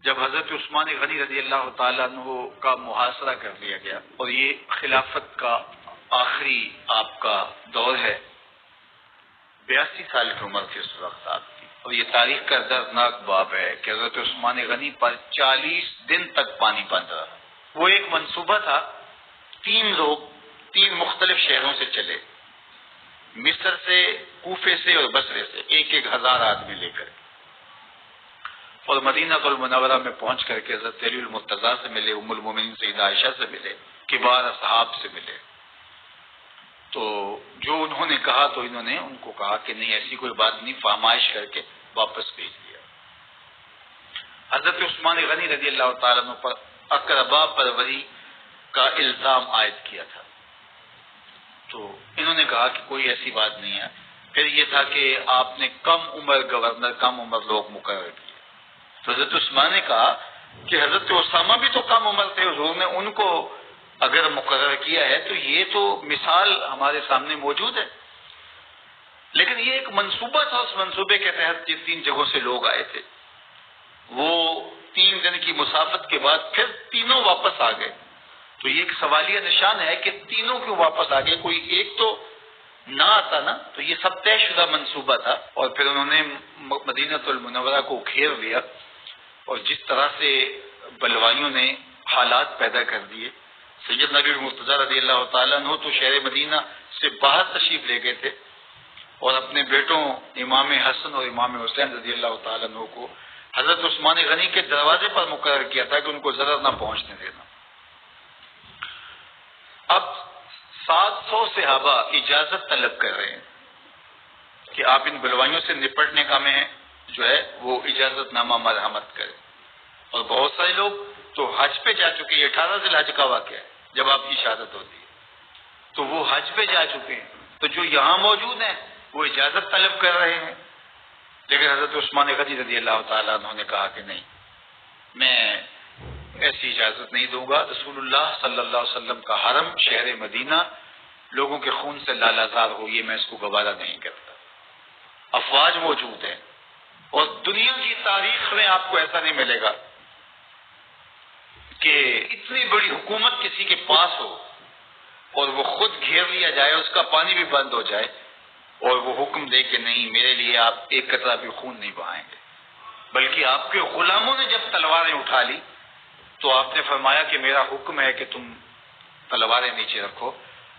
جب حضرت عثمان غنی رضی اللہ تعالیٰ عنہ کا محاصرہ کر لیا گیا اور یہ خلافت کا آخری آپ کا دور ہے، 82 سال کی عمر تھی اس وقت آپ کی، اور یہ تاریخ کا دردناک باب ہے کہ حضرت عثمان غنی پر 40 دن تک پانی بند رہا۔ وہ ایک منصوبہ تھا، 3 لوگ 3 مختلف شہروں سے چلے، مصر سے، کوفے سے اور بصرے سے، 1,000 آدمی لے کر، اور مدینہ المنورہ میں پہنچ کر کے حضرت علی المرتضیٰ سے ملے، ام المومنین سیدہ عائشہ سے ملے، کبار اصحاب سے ملے۔ تو جو انہوں نے کہا تو انہوں نے ان کو کہا کہ نہیں، ایسی کوئی بات نہیں، فہمائش کر کے واپس بھیج دیا۔ حضرت عثمان غنی رضی اللہ تعالیٰ عنہ پر اقربا پروری کا الزام عائد کیا تھا، تو انہوں نے کہا کہ کوئی ایسی بات نہیں ہے۔ پھر یہ تھا کہ آپ نے کم عمر گورنر، کم عمر لوگ مقرر کیے، تو حضرت عثمان نے کہا کہ حضرت اسامہ بھی تو کم عمر تھے، حضور نے ان کو اگر مقرر کیا ہے تو یہ تو مثال ہمارے سامنے موجود ہے۔ لیکن یہ ایک منصوبہ تھا، اس منصوبے کے تحت جن 3 جگہوں سے لوگ آئے تھے، وہ 3 دن کی مسافت کے بعد پھر تینوں واپس آ گئے۔ تو یہ ایک سوالیہ نشان ہے کہ تینوں کیوں واپس آ گئے، کوئی ایک تو نہ آتا نا، تو یہ سب طے شدہ منصوبہ تھا۔ اور پھر انہوں نے مدینہ المنورہ کو گھیر لیا، اور جس طرح سے بلوائیوں نے حالات پیدا کر دیے، سید نبی مرتضیٰ رضی اللہ تعالیٰ عنہ تو شہر مدینہ سے باہر تشریف لے گئے تھے، اور اپنے بیٹوں امام حسن اور امام حسین رضی اللہ تعالیٰ عنہ کو حضرت عثمان غنی کے دروازے پر مقرر کیا تھا کہ ان کو ضرر نہ پہنچنے دینا۔ اب 700 صحابہ اجازت طلب کر رہے ہیں کہ آپ ان بلوائیوں سے نپٹنے کا میں جو ہے وہ اجازت نامہ مرحمت کریں، اور بہت سارے لوگ تو حج پہ جا چکے، یہ 18 ذی الحج کا واقعہ ہے جب آپ کی شہادت ہوتی ہے، تو وہ حج پہ جا چکے ہیں، تو جو یہاں موجود ہیں وہ اجازت طلب کر رہے ہیں۔ لیکن حضرت عثمان غنی رضی اللہ تعالیٰ عنہ نے کہا کہ نہیں، میں ایسی اجازت نہیں دوں گا، رسول اللہ صلی اللہ علیہ وسلم کا حرم شہر مدینہ لوگوں کے خون سے لالازار ہو، یہ میں اس کو گوارا نہیں کرتا۔ افواج موجود ہیں، اور دنیا کی تاریخ میں آپ کو ایسا نہیں ملے گا کہ اتنی بڑی حکومت کسی کے پاس ہو اور وہ خود گھیر لیا جائے، اس کا پانی بھی بند ہو جائے، اور وہ حکم دے کہ نہیں، میرے لیے آپ ایک قطرہ بھی خون نہیں بہائیں گے۔ بلکہ آپ کے غلاموں نے جب تلواریں اٹھا لی تو آپ نے فرمایا کہ میرا حکم ہے کہ تم تلواریں نیچے رکھو،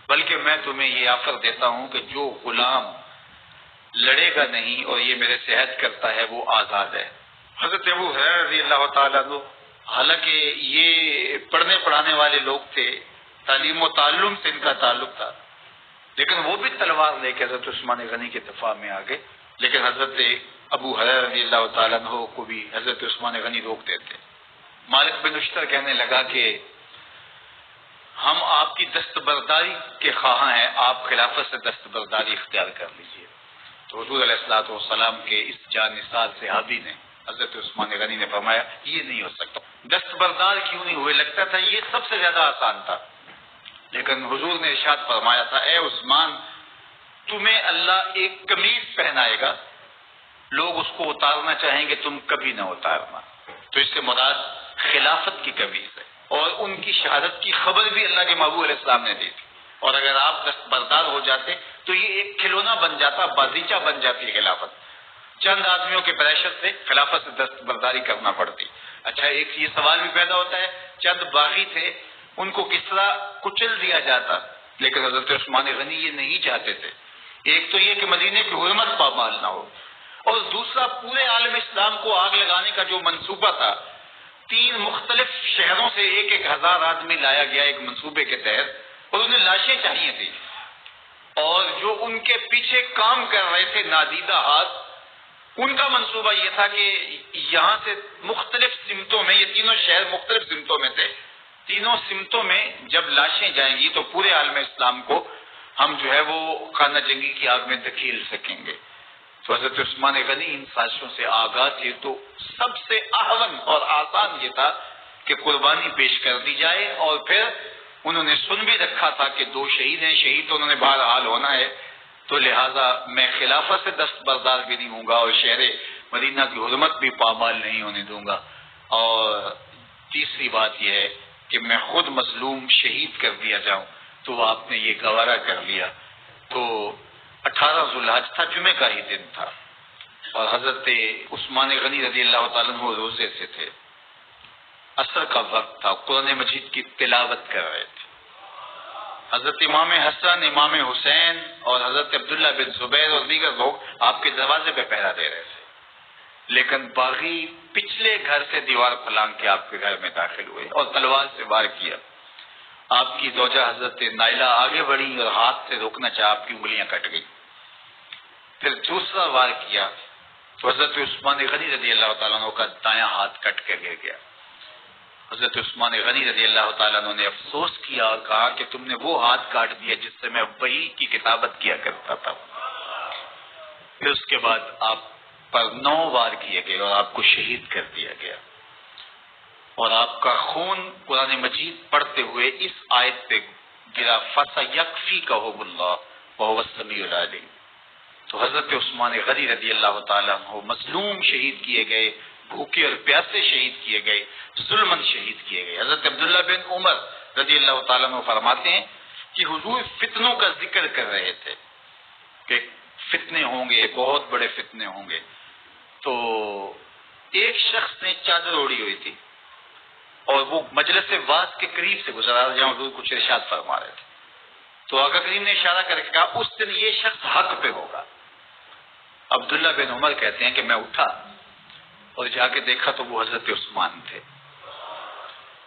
بلکہ میں تمہیں یہ آفر دیتا ہوں کہ جو غلام لڑے گا نہیں اور یہ میرے سے عہد کرتا ہے وہ آزاد ہے۔ حضرت ابو ہریرہ رضی اللہ تعالیٰ عنہ، حالانکہ یہ پڑھنے پڑھانے والے لوگ تھے، تعلیم و تعلم سے ان کا تعلق تھا، لیکن وہ بھی تلوار لے کے حضرت عثمان غنی کے دفاع میں آ گئے، لیکن حضرت ابو ہریرہ رضی اللہ تعالیٰ عنہ کو بھی حضرت عثمان غنی روک دیتے۔ مالک بن اشتر کہنے لگا کہ ہم آپ کی دستبرداری کے خواہاں ہیں، آپ خلافت سے دستبرداری اختیار کر لیجیے۔ تو حضور علیہ الصلوۃ والسلام کے اس جان نثار صحابی نے حضرت عثمان غنی نے فرمایا یہ نہیں ہو سکتا، دستبردار کیوں نہیں ہوئے؟ لگتا تھا یہ سب سے زیادہ آسان تھا، لیکن حضور نے ارشاد فرمایا تھا، اے عثمان، تمہیں اللہ ایک قمیض پہنائے گا، لوگ اس کو اتارنا چاہیں گے، تم کبھی نہ اتارنا۔ تو اس سے مراد خلافت کی قمیض ہے، اور ان کی شہادت کی خبر بھی اللہ کے محبوب علیہ السلام نے دی تھی، اور اگر آپ دستبردار ہو جاتے تو یہ ایک کھلونا بن جاتا، بازیچہ بن جاتی خلافت، چند آدمیوں کے پریشر سے خلافت سے دستبرداری کرنا پڑتی۔ اچھا، ایک یہ سوال بھی پیدا ہوتا ہے، چند باغی تھے، ان کو کس طرح کچل دیا جاتا؟ لیکن حضرت عثمان غنی یہ نہیں چاہتے تھے۔ ایک تو یہ کہ مدینے کی حرمت پامال نہ ہو، اور دوسرا پورے عالم اسلام کو آگ لگانے کا جو منصوبہ تھا، 3 مختلف شہروں سے 1,000 آدمی لایا گیا ایک منصوبے کے تحت، اور انہیں لاشیں چاہیے تھی، اور جو ان کے پیچھے کام کر رہے تھے نادیدہ ہاتھ، ان کا منصوبہ یہ تھا کہ یہاں سے مختلف سمتوں میں، یہ تینوں شہر مختلف سمتوں میں تھے، تینوں سمتوں میں جب لاشیں جائیں گی تو پورے عالم اسلام کو ہم جو ہے وہ خانہ جنگی کی آگ میں دھکیل سکیں گے۔ تو حضرت عثمان غنی ان سازشوں سے آگاہ تھے، تو سب سے اہون اور آسان یہ تھا کہ قربانی پیش کر دی جائے، اور پھر انہوں نے سن بھی رکھا تھا کہ 2 شہید ہیں، شہید تو انہوں نے بہرحال ہونا ہے، تو لہٰذا میں خلافت سے دستبردار بھی نہیں ہوں گا، اور شہر مدینہ کی حرمت بھی پامال نہیں ہونے دوں گا۔ اور تیسری بات یہ ہے کہ میں خود مظلوم شہید کر دیا جاؤں، تو آپ نے یہ گوارا کر لیا۔ تو 18 ذوالحج تھا، جمعے کا ہی دن تھا، اور حضرت عثمان غنی رضی اللہ تعالیٰ عنہ روزے سے تھے، عصر کا وقت تھا، قرآن مجید کی تلاوت کر رہے تھے۔ حضرت امام حسن، امام حسین اور حضرت عبداللہ بن زبیر اور دیگر لوگ آپ کے دروازے پہ پہرا دے رہے تھے، لیکن باغی پچھلے گھر سے دیوار پھلانگ کے آپ کے گھر میں داخل ہوئے اور تلوار سے وار کیا۔ آپ کی زوجہ حضرت نائلہ آگے بڑھی اور ہاتھ سے روکنا چاہا، آپ کی انگلیاں کٹ گئی۔ پھر دوسرا وار کیا تو حضرت عثمان غنی رضی اللہ تعالیٰ عنہ کا دایاں ہاتھ کٹ کے گر گیا۔ حضرت عثمان غنی رضی اللہ تعالیٰ عنہ نے افسوس کیا اور کہا کہ تم نے وہ ہاتھ کاٹ دیا جس سے میں وحی کی کتابت کیا کرتا تھا۔ پھر اس کے بعد آپ پر 9 وار کیے گئے اور آپ کو شہید کر دیا گیا، اور آپ کا خون قرآن مجید پڑھتے ہوئے اس آیت پہ گرا، فَسَيَكْفِيكَهُمُ اللَّهُ وَهُوَ السَّمِيعُ الْعَلِيمُ۔ تو حضرت عثمان غنی رضی اللہ تعالیٰ عنہ مظلوم شہید کیے گئے، بھوکے اور پیاسے شہید کیے گئے، ظلمن شہید کیے گئے۔ حضرت عبداللہ بن عمر رضی اللہ تعالیٰ عنہ فرماتے ہیں کہ حضور فتنوں کا ذکر کر رہے تھے کہ فتنے ہوں گے، بہت بڑے فتنے ہوں گے۔ تو ایک شخص نے چادر اوڑھی ہوئی تھی اور وہ مجلس واعظ کے قریب سے گزرا جہاں حضور کچھ ارشاد فرما رہے تھے، تو آقا کریم نے اشارہ کر کے کہا اس دن یہ شخص حق پہ ہوگا۔ عبداللہ بن عمر کہتے ہیں کہ میں اٹھا اور جا کے دیکھا تو وہ حضرت عثمان تھے،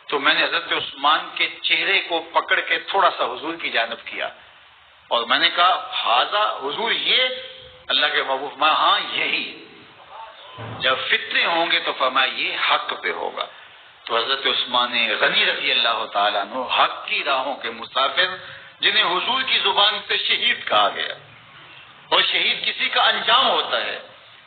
تو میں نے حضرت عثمان کے چہرے کو پکڑ کے تھوڑا سا حضور کی جانب کیا اور میں نے کہا حاضا حضور، یہ اللہ کے محبوب، میں ہاں یہی، جب فتنے ہوں گے تو فرمایا یہ حق پہ ہوگا۔ تو حضرت عثمان غنی رضی اللہ تعالیٰ عنہ حق کی راہوں کے مسافر، جنہیں حضور کی زبان سے شہید کہا گیا، اور شہید کسی کا انجام ہوتا ہے،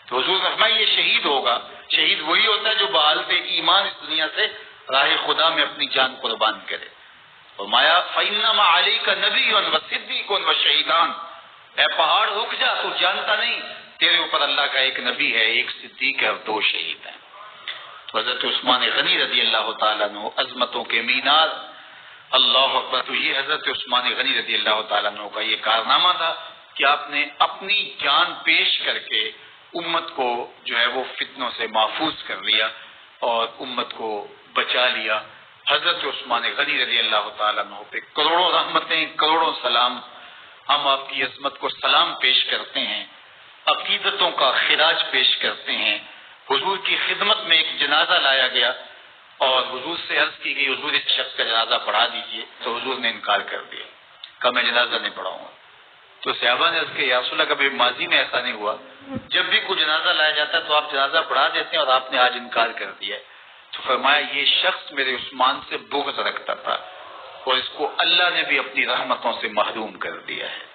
تو حضور نے فرمایا یہ شہید ہوگا۔ شہید وہی ہوتا ہے جو بحالت ایمان اس دنیا سے راہ خدا میں اپنی جان قربان کرے۔ فرمایا فَإِنَّمَا عَلَيْكَ نَبِيٌّ وَصِدِّيقٌ وَشَهِيدَانِ، اے پہاڑ رک جا، تو جانتا نہیں تیرے اوپر اللہ کا ایک نبی ہے، ایک صدیق ہے اور 2 شہید ہیں۔ تو حضرت عثمان غنی رضی اللہ تعالیٰ عنہ عظمتوں کے مینار، اللہ اکبر۔ تو یہ حضرت عثمان غنی رضی اللہ تعالیٰ عنہ کا یہ کارنامہ تھا کہ آپ نے اپنی جان پیش کر کے امت کو جو ہے وہ فتنوں سے محفوظ کر لیا اور امت کو بچا لیا۔ حضرت عثمان غنی رضی اللہ تعالیٰ عنہ پہ کروڑوں رحمتیں، کروڑوں سلام۔ ہم آپ کی عظمت کو سلام پیش کرتے ہیں، عقیدتوں کا خراج پیش کرتے ہیں۔ حضور کی خدمت میں ایک جنازہ لایا گیا اور حضور سے عرض کی گئی حضور اس شخص کا جنازہ پڑھا دیجئے، تو حضور نے انکار کر دیا، کہا میں جنازہ نہیں پڑھاؤں گا۔ تو صحابہ نے عرض کہ یا رسول اللہ، کبھی ماضی میں ایسا نہیں ہوا، جب بھی کوئی جنازہ لایا جاتا ہے تو آپ جنازہ پڑھا دیتے ہیں اور آپ نے آج انکار کر دیا ہے۔ تو فرمایا یہ شخص میرے عثمان سے بغض رکھتا تھا اور اس کو اللہ نے بھی اپنی رحمتوں سے محروم کر دیا ہے۔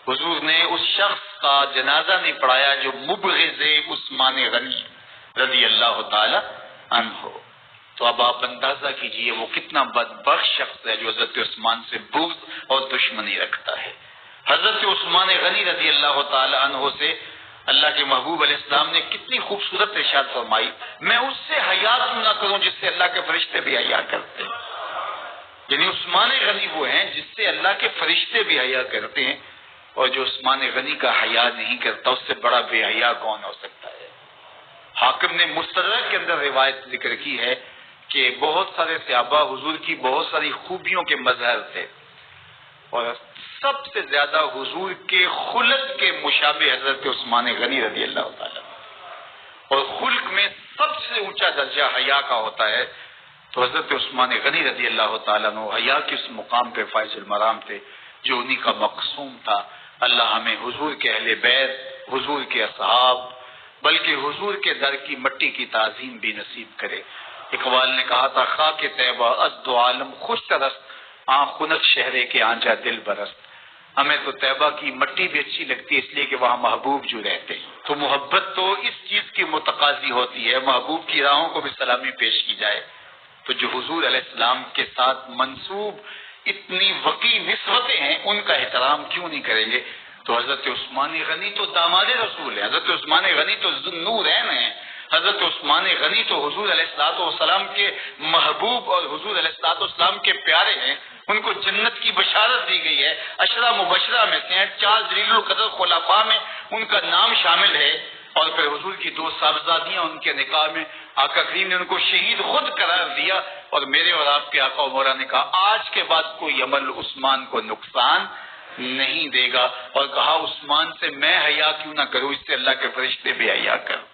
حضور نے اس شخص کا جنازہ نہیں پڑھایا جو مبغض عثمان غنی رضی اللہ تعالی عنہ۔ تو اب آپ اندازہ کیجئے وہ کتنا بدبخت شخص ہے جو حضرت عثمان سے بغض اور دشمنی رکھتا ہے۔ حضرت عثمان غنی رضی اللہ تعالی عنہ سے اللہ کے محبوب علیہ السلام نے کتنی خوبصورت ارشاد فرمائی، میں اس سے حیا کیوں نہ کروں جس سے اللہ کے فرشتے بھی حیا کرتے ہیں۔ یعنی عثمان غنی وہ ہیں جس سے اللہ کے فرشتے بھی حیا کرتے ہیں، اور جو عثمان غنی کا حیا نہیں کرتا اس سے بڑا بے حیا کون ہو سکتا ہے۔ حاکم نے مستدرک کے اندر روایت ذکر کی ہے کہ بہت سارے صحابہ حضور کی بہت ساری خوبیوں کے مظہر تھے، اور سب سے زیادہ حضور کے خلق کے مشابہ حضرت عثمان غنی رضی اللہ تعالیٰ، اور خلق میں سب سے اونچا درجہ حیا کا ہوتا ہے، تو حضرت عثمان غنی رضی اللہ تعالیٰ عنہ حیا کے اس مقام پہ فائز المرام تھے جو انہی کا مقصوم تھا۔ اللہ ہمیں حضور کے اہل بیت، حضور کے اصحاب، بلکہ حضور کے در کی مٹی کی تعظیم بھی نصیب کرے۔ اقبال نے کہا تھا خاک طیبہ از دو عالم خوش ترست، آنکھ خنک شہرے کے آنجا دل برست۔ ہمیں تو طیبہ کی مٹی بھی اچھی لگتی ہے اس لیے کہ وہاں محبوب جو رہتے ہیں، تو محبت تو اس چیز کی متقاضی ہوتی ہے، محبوب کی راہوں کو بھی سلامی پیش کی جائے۔ تو جو حضور علیہ السلام کے ساتھ منسوب اتنی وقی نسبتیں ہیں ان کا احترام کیوں نہیں کریں گے؟ تو حضرت عثمان غنی تو داماد رسول ہے، حضرت عثمان غنی تو ذو النورین ہیں، حضرت عثمان غنی تو حضور علیہ الصلوۃ والسلام کے محبوب اور حضور علیہ الصلوۃ والسلام کے پیارے ہیں، ان کو جنت کی بشارت دی گئی ہے، عشرہ مبشرہ میں سے ہیں، 4 جلیل القدر خلفاء میں ان کا نام شامل ہے، اور پھر حضور کی 2 صاحبزادیاں ان کے نکاح میں آقا کریم نے ان کو شہید خود قرار دیا، اور میرے اور آپ کے آقا و مولا نے کہا آج کے بعد کوئی عمل عثمان کو نقصان نہیں دے گا، اور کہا عثمان سے میں حیا کیوں نہ کروں، اس سے اللہ کے فرشتے بھی حیا کروں۔